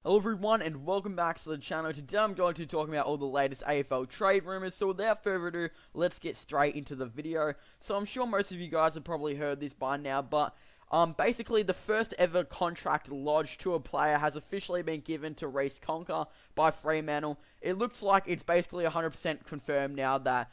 Hello everyone and welcome back to the channel. Today I'm going to be talking about all the latest AFL trade rumors. So without further ado, let's get straight into the video. So I'm sure most of you guys have probably heard this by now, but basically the first ever contract lodged to a player has officially been given to Reece Conker by Fremantle. It looks like it's basically 100% confirmed now that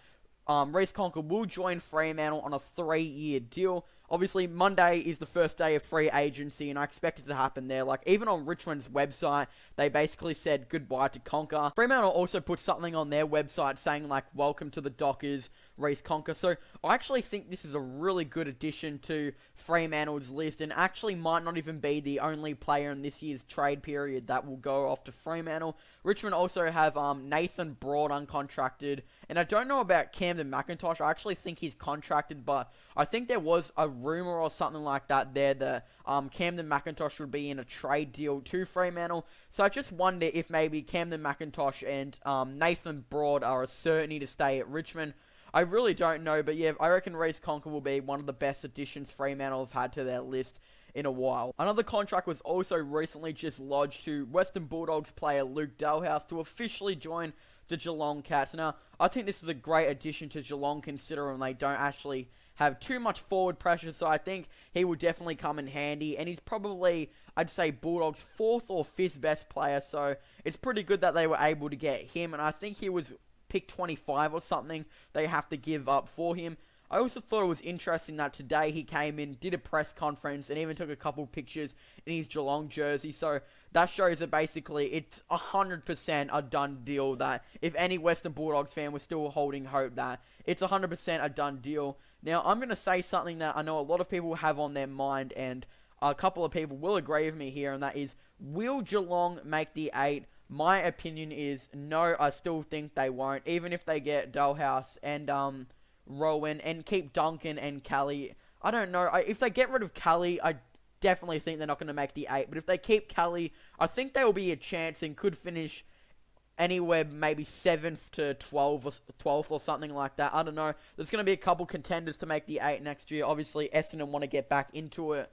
Reece Conker will join Fremantle on a 3-year deal. Obviously, Monday is the first day of free agency, and I expect it to happen there. Like, even on Richmond's website, they basically said goodbye to Conker. Fremantle also put something on their website saying, like, welcome to the Dockers, Reece Conker. So, I actually think this is a really good addition to Fremantle's list, and actually might not even be the only player in this year's trade period that will go off to Fremantle. Richmond also have Nathan Broad uncontracted, and I don't know about Camden McIntosh. I actually think he's contracted, but I think there was a rumor or something like that there that Camden McIntosh would be in a trade deal to Fremantle. So I just wonder if maybe Camden McIntosh and Nathan Broad are a certainty to stay at Richmond. I really don't know, but yeah, I reckon Reece Conker will be one of the best additions Fremantle have had to their list in a while. Another contract was also recently just lodged to Western Bulldogs player Luke Dalhouse to officially join the Geelong Cats. Now, I think this is a great addition to Geelong considering they don't actually have too much forward pressure, so I think he will definitely come in handy, and he's probably, I'd say, Bulldogs' 4th or 5th best player, so it's pretty good that they were able to get him, and I think he was pick 25 or something they have to give up for him. I also thought it was interesting that today he came in, did a press conference, and even took a couple pictures in his Geelong jersey. So that shows that basically it's 100% a done deal, that if any Western Bulldogs fan was still holding hope, that it's 100% a done deal. Now, I'm going to say something that I know a lot of people have on their mind, and a couple of people will agree with me here, and that is, will Geelong make the 8? My opinion is no, I still think they won't, even if they get Dalhouse and Rowan and keep Duncan and Kelly. I don't know. If they get rid of Kelly, I definitely think they're not going to make the 8. But if they keep Kelly, I think there will be a chance and could finish anywhere maybe 7th to 12th or something like that. I don't know. There's going to be a couple contenders to make the 8 next year. Obviously, Essendon want to get back into it.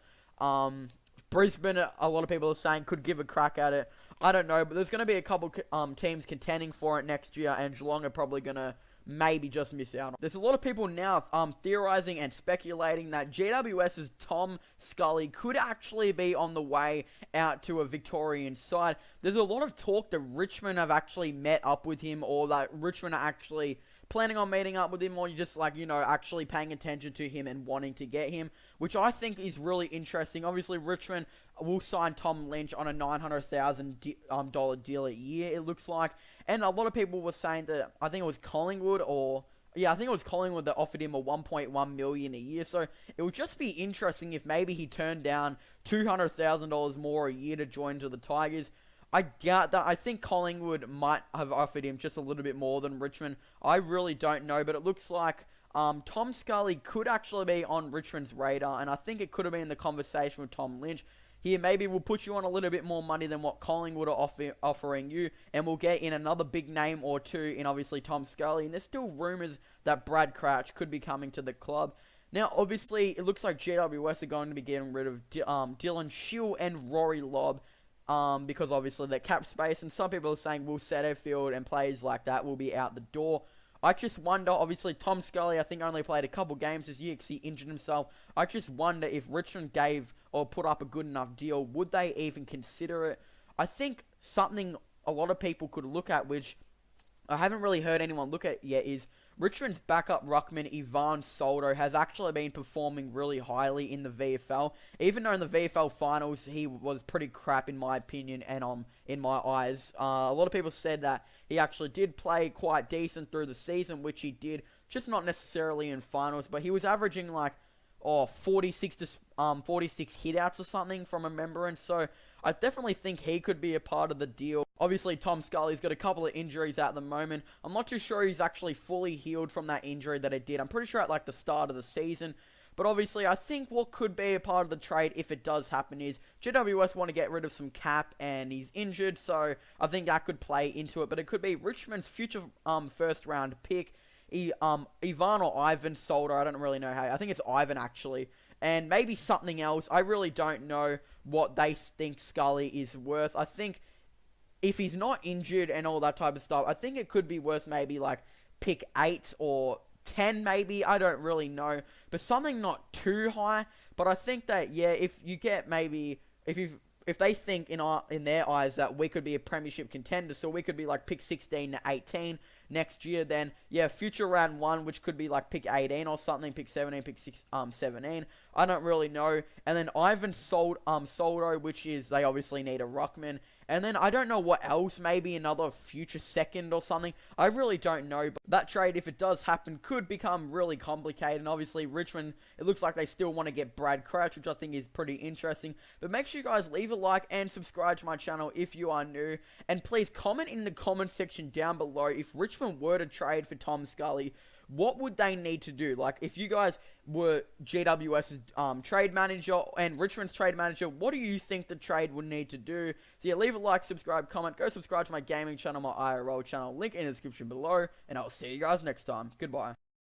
Brisbane, a lot of people are saying, could give a crack at it. I don't know, but there's going to be a couple teams contending for it next year, and Geelong are probably going to maybe just miss out. There's a lot of people now theorizing and speculating that GWS's Tom Scully could actually be on the way out to a Victorian side. There's a lot of talk that Richmond have actually met up with him, or that Richmond are actually planning on meeting up with him, or you're just like, you know, actually paying attention to him and wanting to get him, which I think is really interesting. Obviously, Richmond will sign Tom Lynch on a $900,000 deal a year, it looks like, and a lot of people were saying that, I think it was Collingwood, I think it was Collingwood that offered him a $1.1 million a year, so it would just be interesting if maybe he turned down $200,000 more a year to join to the Tigers. I doubt that. I think Collingwood might have offered him just a little bit more than Richmond. I really don't know, but it looks like Tom Scully could actually be on Richmond's radar, and I think it could have been in the conversation with Tom Lynch. Here, maybe we'll put you on a little bit more money than what Collingwood are offering you, and we'll get in another big name or two in obviously Tom Scully. And there's still rumours that Brad Crouch could be coming to the club. Now, obviously, it looks like GWS are going to be getting rid of Dylan Shiel and Rory Lobb. Because obviously they're cap space, and some people are saying Will Setterfield and players like that will be out the door. I just wonder, obviously Tom Scully I think only played a couple games this year because he injured himself. I just wonder if Richmond gave or put up a good enough deal, would they even consider it? I think something a lot of people could look at, which I haven't really heard anyone look at yet, is Richmond's backup ruckman Ivan Soldo has actually been performing really highly in the VFL. Even though in the VFL finals he was pretty crap in my opinion and in my eyes. A lot of people said that he actually did play quite decent through the season, which he did, just not necessarily in finals. But he was averaging like 46 hitouts or something from remembrance. So I definitely think he could be a part of the deal. Obviously, Tom Scully's got a couple of injuries at the moment. I'm not too sure he's actually fully healed from that injury that he did. I'm pretty sure at like the start of the season. But obviously, I think what could be a part of the trade, if it does happen, is GWS want to get rid of some cap, and he's injured. So I think that could play into it. But it could be Richmond's future first round pick. Ivan or Ivan Solder, I don't really know how. I think it's Ivan actually. And maybe something else. I really don't know what they think Scully is worth. I think if he's not injured and all that type of stuff, I think it could be worth maybe like pick 8 or 10 maybe. I don't really know, but something not too high. But I think that, yeah, if you get maybe, if they think in their eyes that we could be a premiership contender, so we could be like pick 16 to 18 next year, then yeah, future round 1, which could be like pick 18 or something, pick 17, pick 17. I don't really know. And then Ivan Soldo, which is, they obviously need a ruckman. And then I don't know what else, maybe another future second or something. I really don't know. But that trade, if it does happen, could become really complicated. And obviously, Richmond, it looks like they still want to get Brad Crouch, which I think is pretty interesting. But make sure you guys leave a like and subscribe to my channel if you are new. And please comment in the comment section down below if Richmond were to trade for Tom Scully, what would they need to do? Like, if you guys were GWS's trade manager and Richmond's trade manager, what do you think the trade would need to do? So yeah, leave a like, subscribe, comment, go subscribe to my gaming channel, my IRL channel, link in the description below, and I'll see you guys next time. Goodbye.